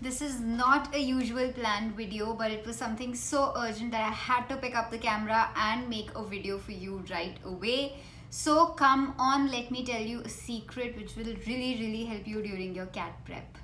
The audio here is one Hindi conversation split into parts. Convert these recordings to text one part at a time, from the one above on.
This is not a usual planned video, but it was something so urgent that I had to pick up the camera and make a video for you right away. So come on, let me tell you a secret which will really help you during your CAT prep.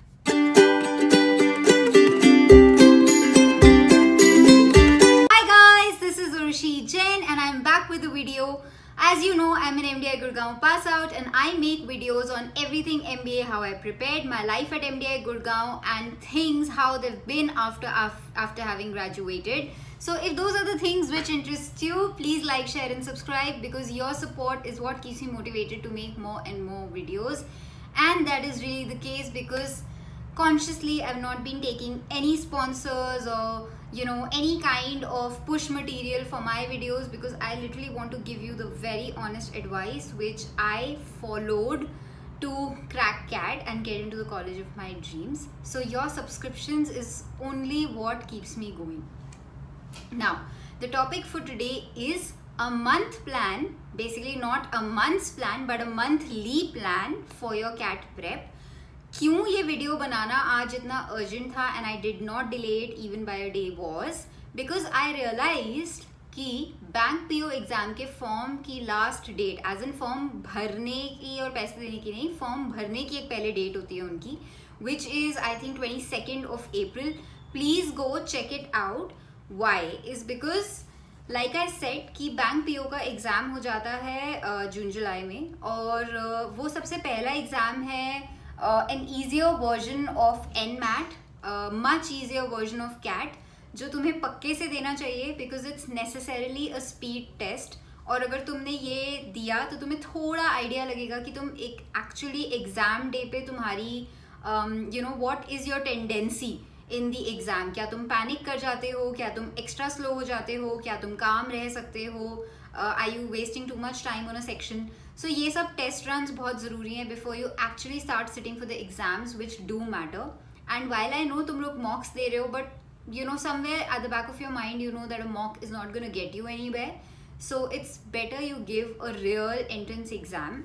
Hi guys, this is Urshi Jain and I'm back with a video. As you know, I'm an MDI Gurgaon pass out and I make videos on everything MBA, how I prepared, my life at MDI Gurgaon and things how they've been after having graduated. So if those are the things which interest you, please like, share and subscribe because your support is what keeps me motivated to make more and more videos. And that is really the case because consciously I've not been taking any sponsors or any kind of push material for my videos because I literally want to give you the very honest advice which I followed to crack CAT and get into the college of my dreams. So your subscriptions is only what keeps me going. Now the topic for today is a month plan, basically not a month's plan but a monthly plan for your CAT prep. क्यों ये वीडियो बनाना आज इतना अर्जेंट था and I did not delay it even by a day was because I realised कि बैंक पीओ एग्जाम के फॉर्म की last date as an form भरने की और पैसे देने की नहीं, फॉर्म भरने की एक पहले डेट होती है उनकी which is I think 22 April. Please go check it out. Why is because like I said कि बैंक पीओ का एग्ज़ाम हो जाता है जून जुलाई में और वो सबसे पहला एग्ज़ाम है an easier version of NMAT, much easier version of CAT जो तुम्हें पक्के से देना चाहिए because it's necessarily a speed test. और अगर तुमने ये दिया तो तुम्हें थोड़ा आइडिया लगेगा कि तुम एक एक्चुअली एग्जाम डे पे तुम्हारी what is your tendency in the exam. क्या तुम पैनिक कर जाते हो, क्या तुम एक्स्ट्रा स्लो हो जाते हो, क्या तुम काम रह सकते हो, are you wasting too much time on a section. So ये सब टेस्ट रन्स बहुत ज़रूरी हैं before you actually start sitting for the exams which do matter. And while I know तुम लोग mocks दे रहे हो but somewhere at the back of your mind you know that a mock is not gonna get you anywhere. So it's better you give a real entrance exam.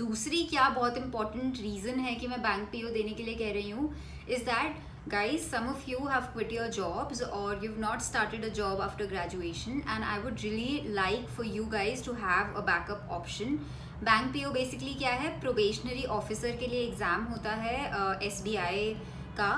दूसरी क्या बहुत important reason है कि मैं बैंक पीओ देने के लिए कह रही हूँ is that guys, some of you have quit your jobs or you've not started a job after graduation and I would really like for you guys to have a backup option. Bank PO basically क्या है, प्रोबेशनरी ऑफिसर के लिए एग्ज़ाम होता है SBI का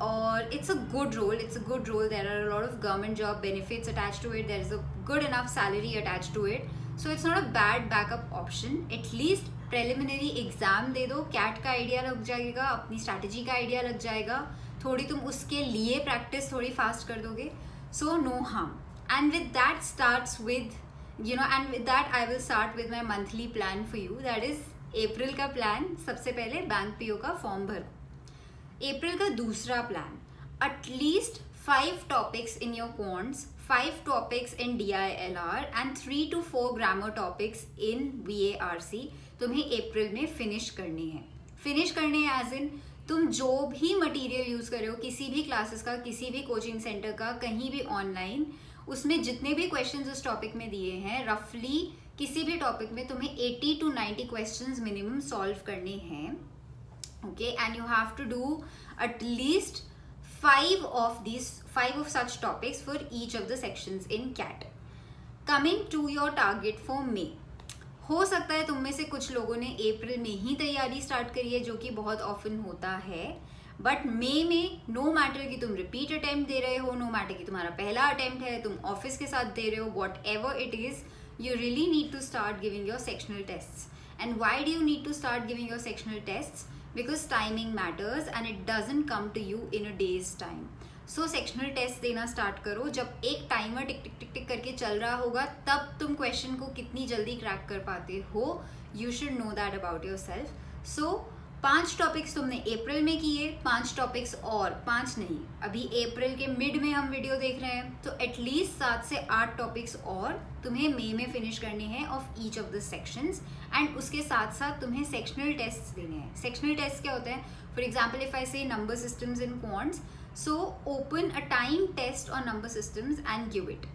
और it's a good role. There are a lot of government job benefits attached to it. There is a good enough salary attached to it. So it's not a bad backup option. At least preliminary exam दे दो, कैट का आइडिया लग जाएगा, अपनी स्ट्रैटेजी का आइडिया लग जाएगा, थोड़ी तुम उसके लिए प्रैक्टिस थोड़ी फास्ट कर दोगे. So no harm. And with that starts with and with that I will start with my monthly plan for you. That is April का प्लान. सबसे पहले बैंक पीओ का फॉर्म भरो. अप्रैल का दूसरा plan, at least 5 topics in your quants, 5 topics in DILR and 3 to 4 grammar topics in VARC तुम्हें अप्रैल में फिनिश करने हैं एज इन तुम जो भी मटेरियल यूज़ कर रहे हो, किसी भी क्लासेस का, किसी भी कोचिंग सेंटर का, कहीं भी ऑनलाइन, उसमें जितने भी क्वेश्चंस उस टॉपिक में दिए हैं रफली किसी भी टॉपिक में तुम्हें 80 to 90 क्वेश्चंस मिनिमम सॉल्व करने हैं. Okay, and you have to do at least 5 of such topics for each of the sections in CAT. Coming to your target for May. हो सकता है तुम में से कुछ लोगों ने अप्रैल में ही तैयारी स्टार्ट करी है जो कि बहुत ऑफन होता है, बट मई में नो मैटर कि तुम रिपीट अटेम्प्ट दे रहे हो, नो मैटर कि तुम्हारा पहला अटेम्प्ट है, तुम ऑफिस के साथ दे रहे हो, whatever it is, you really need to start giving your sectional tests. And why do you need to start giving your sectional tests? Because timing matters and it doesn't come to you in a day's time. So sectional test देना स्टार्ट करो. जब एक टाइमर टिक टिक टिक टिक करके चल रहा होगा तब तुम क्वेश्चन को कितनी जल्दी क्रैक कर पाते हो. You should know that about your self. So 5 topics तुमने अप्रैल में किए, 5 टॉपिक्स और 5 नहीं, अभी अप्रैल के मिड में हम वीडियो देख रहे हैं तो एटलीस्ट 7 से 8 टॉपिक्स और तुम्हें मई में फिनिश करने हैं of each of the sections. And उसके साथ साथ तुम्हें सेक्शनल टेस्ट देने हैं. सेक्शनल टेस्ट क्या होते हैं? For example if I say number systems in quants, so open a time test on number systems and give it.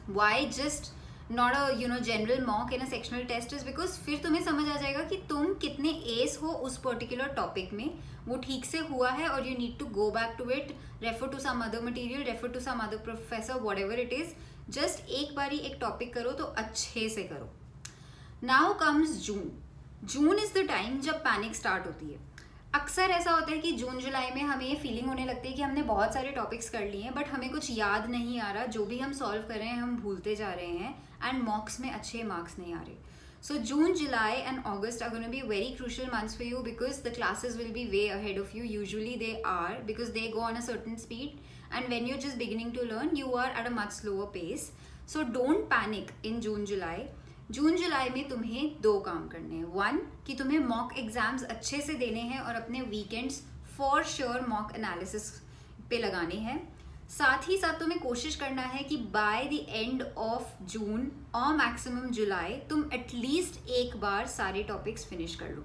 Why? Just not a general mock in a sectional test is because फिर तुम्हें समझ आ जाएगा कि तुम कितने एस हो उस पर्टिकुलर टॉपिक में, वो ठीक से हुआ है, और you need to go back to it, refer to some other material, refer to some other professor, whatever it is, just एक बारी एक टॉपिक करो तो अच्छे से करो. Now comes June. June is the time जब पैनिक स्टार्ट होती है. अक्सर ऐसा होता है कि जून जुलाई में हमें ये फीलिंग होने लगती है कि हमने बहुत सारे टॉपिक्स कर लिए हैं बट हमें कुछ याद नहीं आ रहा, जो भी हम सॉल्व कर रहे हैं हम भूलते जा रहे हैं, एंड मॉक्स में अच्छे मार्क्स नहीं आ रहे. So June, July and August are going to be very crucial months for you because the classes will be way ahead of you. Usually they are, because they go on a certain speed, and when you're just beginning to learn, you are at a much slower pace. So don't panic in June, July. जून जुलाई में तुम्हें 2 काम करने हैं. 1 कि तुम्हें मॉक एग्जाम्स अच्छे से देने हैं और अपने weekends for sure mock analysis पे लगाने हैं. साथ ही साथ तुम्हें कोशिश करना है कि by the end of June और मैक्सिमम जुलाई तुम एटलीस्ट एक बार सारे टॉपिक्स फिनिश कर लो.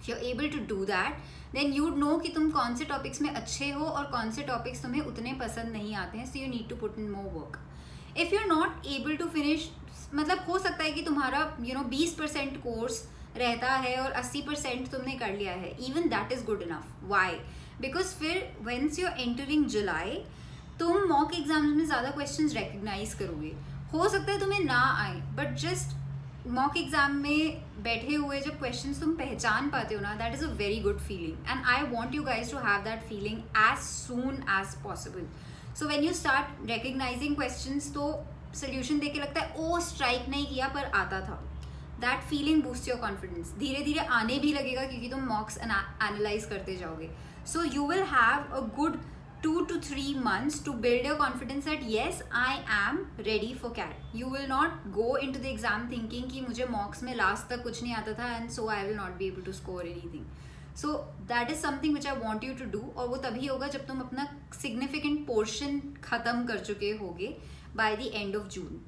If you are able to do that then you'd know कि तुम कौन से टॉपिक्स में अच्छे हो और कौन से टॉपिक्स तुम्हें उतने पसंद नहीं आते हैं. So you need to put in more work. If you are not able to finish, मतलब हो सकता है कि तुम्हारा 20% कोर्स रहता है और 80% तुमने कर लिया है, even that is good enough. Why? Because फिर whence you are entering July तुम मॉक एग्जाम्स में ज़्यादा क्वेश्चंस रिकग्नाइज करोगे. हो सकता है तुम्हें ना आए बट जस्ट मॉक एग्जाम में बैठे हुए जब क्वेश्चंस तुम पहचान पाते हो ना, that is a very good feeling, and I want you guys to have that feeling as soon as possible. So when you start recognising questions तो सोल्यूशन देख के लगता है ओ स्ट्राइक नहीं किया पर आता था. That feeling boost your confidence. धीरे धीरे आने भी लगेगा क्योंकि तुम मॉक्स एनालाइज करते जाओगे. So you will have a good 2 to 3 months to build your confidence that yes, I am ready for CAT. You will not go into the exam thinking कि मुझे मॉक्स में लास्ट तक कुछ नहीं आता था and so I will not be able to score anything. So that is something which I want you to do, और वो तभी होगा जब तुम अपना significant portion खत्म कर चुके होगे by the end of June.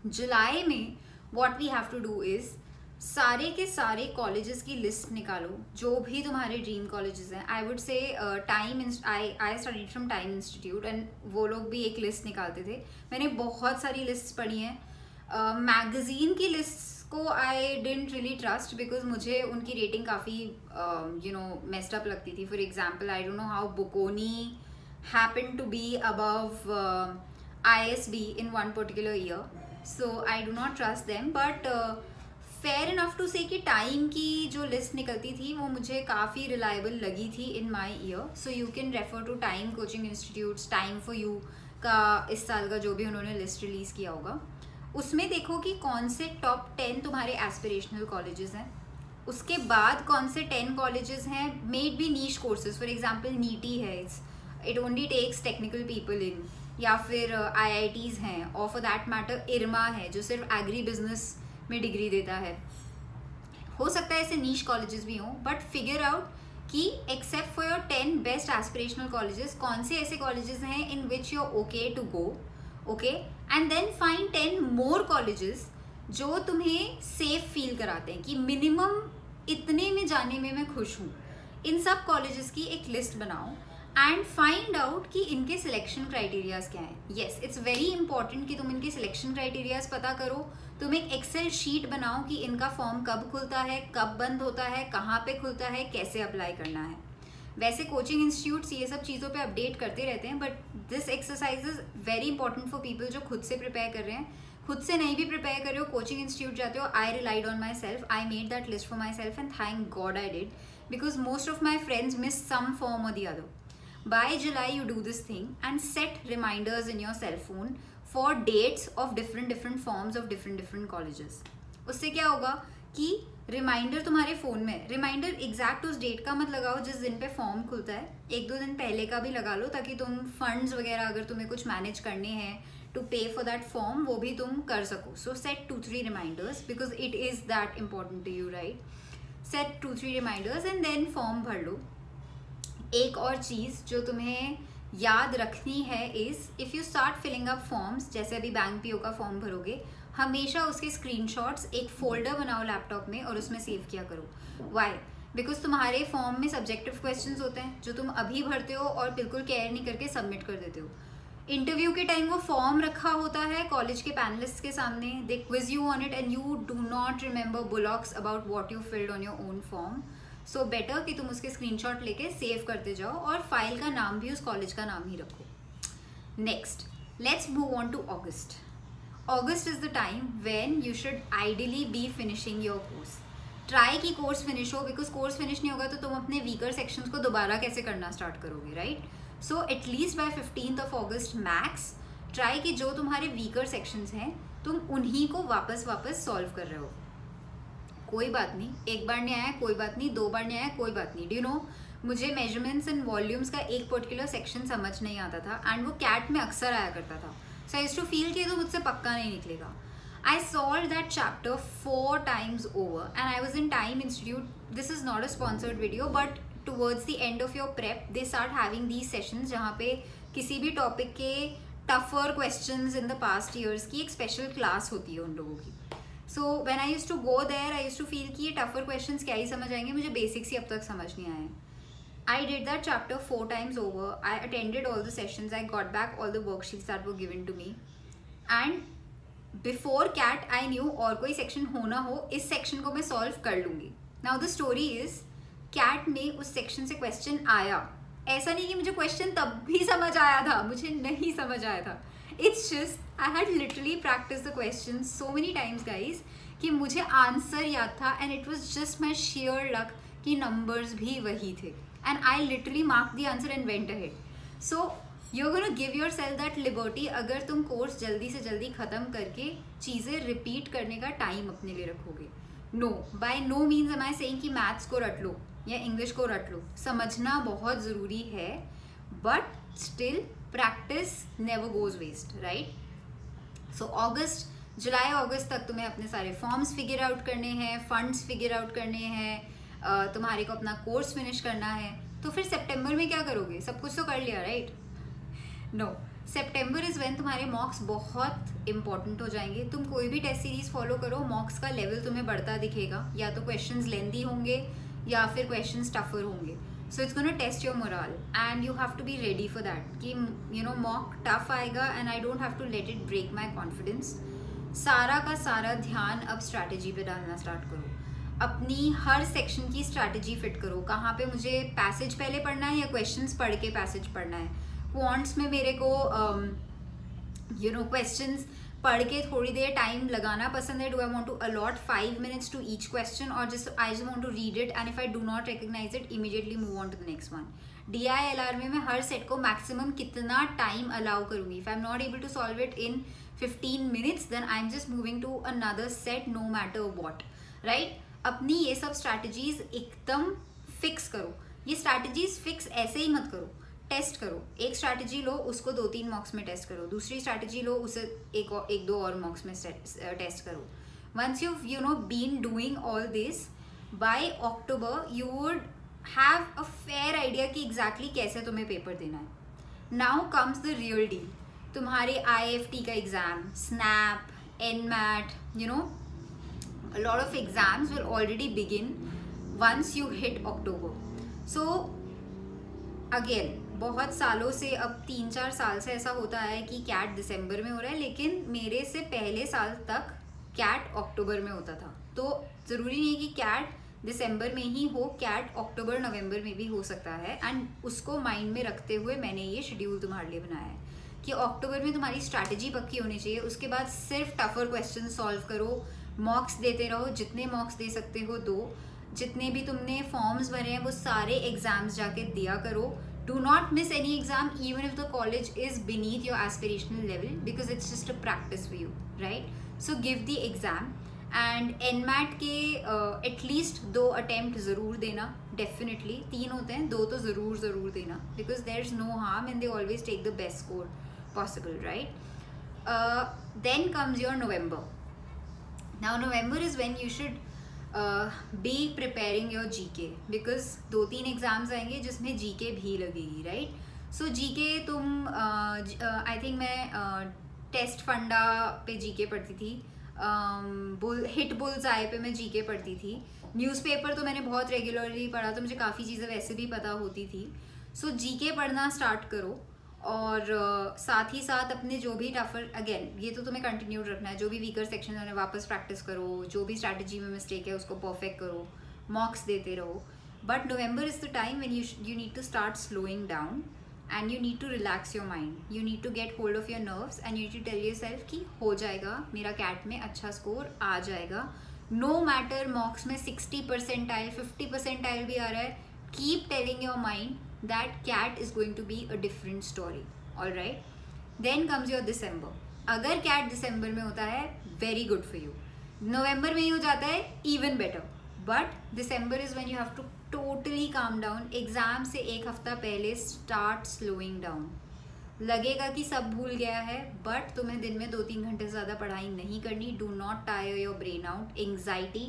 जुलाई में what we have to do is सारे के सारे कॉलेजेस की लिस्ट निकालो, जो भी तुम्हारे ड्रीम कॉलेजेस हैं. I would say I studied from time institute and वो लोग भी एक लिस्ट निकालते थे. मैंने बहुत सारी लिस्ट पढ़ी हैं. मैगजीन की लिस्ट को I didn't really trust because मुझे उनकी रेटिंग काफ़ी मेस्ड अप लगती थी. For example I don't know how Bocconi happen to be above ISB in one particular year, so I do not trust them, but fair enough to say कि टाइम की जो लिस्ट निकलती थी वो मुझे काफ़ी रिलायबल लगी थी in my year. So you can refer to TIME coaching institutes, TIME for you का इस साल का जो भी उन्होंने लिस्ट रिलीज़ किया होगा, उसमें देखो कि कौन से टॉप 10 तुम्हारे एस्पिरेशनल कॉलेजेस हैं. उसके बाद कौन से 10 कॉलेजेस हैं maybe niche courses. For example NITIE है, it only takes technical people in, या फिर IITs हैं, और फॉर दैट मैटर इरमा है जो सिर्फ एग्री बिजनेस में डिग्री देता है. हो सकता है ऐसे नीश कॉलेजेस भी हों, बट फिगर आउट कि except for your 10 best aspirational colleges कौन से ऐसे कॉलेजेस हैं in which you are okay to go. Okay, and then find 10 more colleges जो तुम्हें सेफ फील कराते हैं कि मिनिमम इतने में जाने में मैं खुश हूँ. इन सब कॉलेजेस की एक लिस्ट बनाओ एंड फाइंड आउट कि इनके सिलेक्शन क्राइटेरियाज क्या हैं. येस, इट्स वेरी इंपॉर्टेंट कि तुम इनके सिलेक्शन क्राइटेरियाज पता करो. तुम एक एक्सेल शीट बनाओ कि इनका फॉर्म कब खुलता है, कब बंद होता है, कहाँ पे खुलता है, कैसे अप्लाई करना है. वैसे कोचिंग इंस्टीट्यूट्स ये सब चीज़ों पे अपडेट करते रहते हैं, but this exercise is very important for people जो खुद से प्रिपेयर कर रहे हैं. खुद से नहीं भी प्रिपेयर कर रहे हो, कोचिंग इंस्टीट्यूट जाते हो, I relied on myself. I made that list for myself and thank God I did, because most of my friends miss some form और the other. By July you do this thing and set reminders in your cell phone for dates of different forms of different colleges. उससे क्या होगा कि रिमाइंडर तुम्हारे फ़ोन में, रिमाइंडर एग्जैक्ट उस डेट का मत लगाओ जिस दिन पे फॉर्म खुलता है, 1-2 दिन पहले का भी लगा लो ताकि तुम फंड्स वगैरह अगर तुम्हें कुछ मैनेज करने हैं टू पे फॉर दैट फॉर्म वो भी तुम कर सको. So set 2-3 reminders because it is that important to you, right. Set 2-3 reminders and then form भर लो. एक और चीज़ जो तुम्हें याद रखनी है is if you start filling up forms, जैसे अभी बैंक PO का फॉर्म भरोगे, हमेशा उसके स्क्रीनशॉट्स एक फोल्डर बनाओ लैपटॉप में और उसमें सेव किया करो. वाई? बिकॉज तुम्हारे फॉर्म में सब्जेक्टिव क्वेश्चंस होते हैं जो तुम अभी भरते हो और बिल्कुल केयर नहीं करके सबमिट कर देते हो. इंटरव्यू के टाइम वो फॉर्म रखा होता है कॉलेज के पैनलिस्ट के सामने, they quiz you on it and you do not remember bollocks about what you filled on your own form. So better कि तुम उसके स्क्रीनशॉट लेके सेव करते जाओ और फाइल का नाम भी उस कॉलेज का नाम ही रखो. Next, let's move on to August. August is the time when you should ideally be finishing your course. Try की कोर्स फिनिश हो, बिकॉज कोर्स फिनिश नहीं होगा तो तुम अपने वीकर सेक्शंस को दोबारा कैसे करना स्टार्ट करोगे, right? So at least by 15th of August max try कि जो तुम्हारे वीकर सेक्शंस हैं तुम उन्हीं को वापस सॉल्व कर रहे हो. कोई बात नहीं, एक बार नहीं आया कोई बात नहीं, 2 बार नहीं आया कोई बात नहीं. डू यू नो, मुझे मेजरमेंट्स एंड वॉल्यूम्स का एक पर्टिकुलर सेक्शन समझ नहीं आता था एंड वो कैट में अक्सर आया करता था. सो आई यूज्ड टू फील कि तो मुझसे पक्का नहीं निकलेगा. I solved that chapter 4 times over and I was in Time Institute. This is not a sponsored video, but towards the end of your prep, they start having these sessions जहाँ पे किसी भी topic के tougher questions in the past years की एक special class होती है उन लोगों की. So when I used to go there, I used to feel कि ये tougher questions क्या ही समझ आएंगे, मुझे basics ही अब तक समझ नहीं आए. I did that chapter 4 times over. I attended all the sessions. I got back all the worksheets that were given to me. And before CAT I knew और कोई सेक्शन हो ना हो, इस सेक्शन को मैं सॉल्व कर लूंगी. Now the story is, CAT में उस सेक्शन से क्वेश्चन आया. ऐसा नहीं कि मुझे क्वेश्चन तब भी समझ आया था, मुझे नहीं समझ आया था. It's just I had literally practice the question so many times guys कि मुझे आंसर याद था and it was just my share luck कि नंबर्स भी वही थे and I literally mark the answer and went ahead. So you're gonna give yourself that liberty अगर तुम कोर्स जल्दी से जल्दी ख़त्म करके चीज़ें रिपीट करने का टाइम अपने लिए रखोगे. No, by no means am I saying कि मैथ्स को रट लो या इंग्लिश को रट लो. समझना बहुत ज़रूरी है, but still practice never goes waste, right? So जुलाई अगस्त तक तुम्हें अपने सारे फॉर्म्स फिगर आउट करने हैं, फंड्स फिगर आउट करने हैं, तुम्हारे को अपना कोर्स फिनिश करना है. तो फिर सितंबर में क्या करोगे? सब कुछ तो कर लिया, right? No, September is when तुम्हारे मॉक्स बहुत इंपॉर्टेंट हो जाएंगे. तुम कोई भी टेस्ट सीरीज फॉलो करो, मॉक्स का लेवल तुम्हें बढ़ता दिखेगा. या तो क्वेश्चंस लेंदी होंगे या फिर क्वेश्चंस टफर होंगे. So it's gonna test your morale and you have to be ready for that कि यू नो मॉक टफ आएगा and I don't have to let it break my confidence. सारा का सारा ध्यान अब स्ट्रैटेजी पे डालना स्टार्ट करो. अपनी हर सेक्शन की स्ट्रैटेजी फिट करो. कहाँ पे मुझे पैसेज पहले पढ़ना है या क्वेश्चंस पढ़ के पैसेज पढ़ना है. क्वांट्स में मेरे को यू नो क्वेश्चंस पढ़ के थोड़ी देर टाइम लगाना पसंद है. Do I want to allot 5 minutes to each question और just I just want to read it and if I do not recognise it immediately move on to the next one. DILR में मैं हर सेट को मैक्सिमम कितना टाइम अलाउ करूंगी. If I am not able to solve it in 15 minutes then I am just moving to another set no matter what, right? अपनी ये सब स्ट्रैटेजीज एकदम फिक्स करो. ये स्ट्रैटेजीज फिक्स ऐसे ही मत करो, टेस्ट करो. एक स्ट्रैटेजी लो, उसको 2-3 मॉक्स में टेस्ट करो. दूसरी स्ट्रैटेजी लो, उसे एक दो और मॉक्स में टेस्ट करो. Once you know been doing all this, by October you would have a fair idea कि एग्जैक्टली कैसे तुम्हें पेपर देना है. Now comes the real deal. तुम्हारे IFT का exam, SNAP, NMAT, you know a lot of exams will already begin once you hit October. So again, बहुत सालों से, अब 3-4 साल से ऐसा होता है कि कैट दिसंबर में हो रहा है, लेकिन मेरे से पहले साल तक कैट अक्टूबर में होता था. तो ज़रूरी नहीं है कि कैट दिसंबर में ही हो, कैट अक्टूबर नवंबर में भी हो सकता है. एंड उसको माइंड में रखते हुए मैंने ये शेड्यूल तुम्हारे लिए बनाया है कि अक्टूबर में तुम्हारी स्ट्रैटेजी पक्की होनी चाहिए. उसके बाद सिर्फ टफर क्वेश्चन सॉल्व करो, मॉक्स देते रहो, जितने मॉक्स दे सकते हो दो. जितने भी तुमने फॉर्म्स भरे हैं वो सारे एग्जाम्स जाके दिया करो. Do not miss any exam even if the college is beneath your aspirational level because it's just a practice for you, right? So give the exam. And NMAT के एटलीस्ट 2 अटेम्प्ट ज़रूर देना. डेफिनेटली 3 होते हैं, 2 तो ज़रूर देना because there is no harm and they always take the best score possible, right? Then comes your November. Now November is when you should be preparing your GK because 2-3 exams आएंगे जिसमें GK भी लगेगी, राइट? सो GK तुम आई थिंक मैं टेस्ट फंडा पे GK पढ़ती थी, हिट बुल्स आई पे मैं GK पढ़ती थी. न्यूज़पेपर तो मैंने बहुत रेगुलरली पढ़ा तो मुझे काफ़ी चीज़ें वैसे भी पता होती थी. सो GK पढ़ना स्टार्ट करो और साथ ही साथ अपने जो भी टफर, अगेन ये तो तुम्हें कंटिन्यू रखना है, जो भी वीकर सेक्शन है उन्हें वापस प्रैक्टिस करो, जो भी स्ट्रैटेजी में मिस्टेक है उसको परफेक्ट करो, मॉक्स देते रहो. But November is the time when you need to start slowing down and you need to relax your mind. You need to get hold of your nerves and you need to tell yourself कि हो जाएगा, मेरा कैट में अच्छा स्कोर आ जाएगा. No matter मॉक्स में 60 परसेंटाइल 50 परसेंटाइल भी आ रहा है, keep telling your mind that cat is going to be a different story. Alright? Then comes your December. अगर कैट दिसंबर में होता है, very good for you. नवंबर में ही हो जाता है, even better. But December is when you have to totally calm down. Exam से एक हफ्ता पहले start slowing down. लगेगा कि सब भूल गया है, बट तुम्हें दिन में 2-3 घंटे ज़्यादा पढ़ाई नहीं करनी. Do not tire your brain out. Anxiety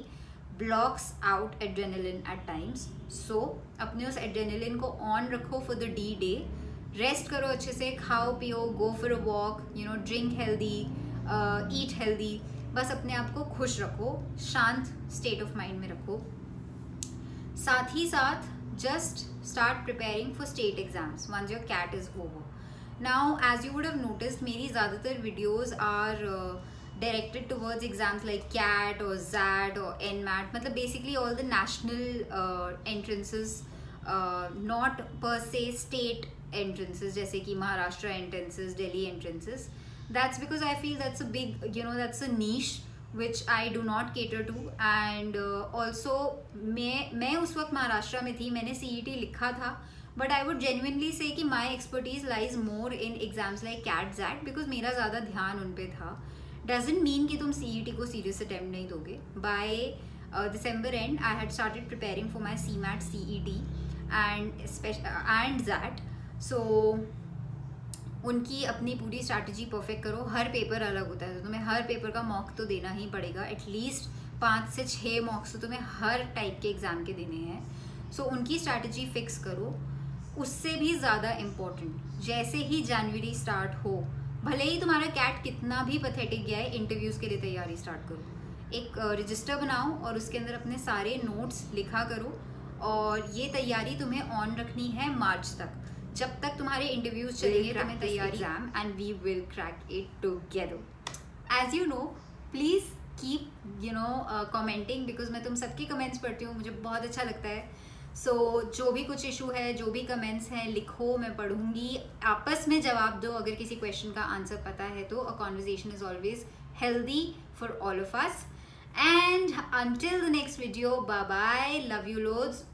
blocks out adrenaline at times. So अपने उस adrenaline को on रखो for the D-Day. रेस्ट करो अच्छे से, खाओ पियो, go for a walk, drink healthy, eat healthy. बस अपने आप को खुश रखो, शांत स्टेट ऑफ माइंड में रखो. साथ ही साथ just start preparing for state exams once your CAT is over. Now as you would have noticed, मेरी ज़्यादातर videos are directed towards exams like CAT or ZAT or NMAT, मतलब basically all the national entrances, not per se state entrances जैसे कि Maharashtra entrances, Delhi entrances. That's because I feel that's a big, that's a niche which I do not cater to. And also मैं उस वक्त महाराष्ट्र में थी, मैंने CET लिखा था, but I would genuinely say कि my expertise lies more in exams like CAT, ZAT, because मेरा ज़्यादा ध्यान उन पे था. Doesn't mean कि तुम CET को serious attempt नहीं दोगे. By December end I had started preparing for my CMAT, CET and ZAT. So उनकी अपनी पूरी स्ट्रैटेजी परफेक्ट करो. हर पेपर अलग होता है, तो तुम्हें हर पेपर का मॉक तो देना ही पड़ेगा. एटलीस्ट 5 से 6 मॉक्स तो तुम्हें हर टाइप के एग्ज़ाम के देने हैं. सो उनकी स्ट्रैटेजी फिक्स करो. उससे भी ज़्यादा इम्पोर्टेंट, जैसे ही जनवरी स्टार्ट हो, भले ही तुम्हारा कैट कितना भी पैथेटिक गया है, इंटरव्यूज़ के लिए तैयारी स्टार्ट करो. एक रजिस्टर बनाओ और उसके अंदर अपने सारे नोट्स लिखा करो. और ये तैयारी तुम्हें ऑन रखनी है मार्च तक. जब तक तुम्हारे इंटरव्यूज चलेंगे तुम्हें तैयारी, and we will crack it together. As you know, please keep commenting, because मैं तुम सबके कमेंट्स पढ़ती हूँ, मुझे बहुत अच्छा लगता है. सो जो भी कुछ इशू है, जो भी कमेंट्स हैं, लिखो, मैं पढ़ूंगी. आपस में जवाब दो. अगर किसी क्वेश्चन का आंसर पता है तो a conversation is always healthy for all of us. And until the next video, bye bye, love you loads.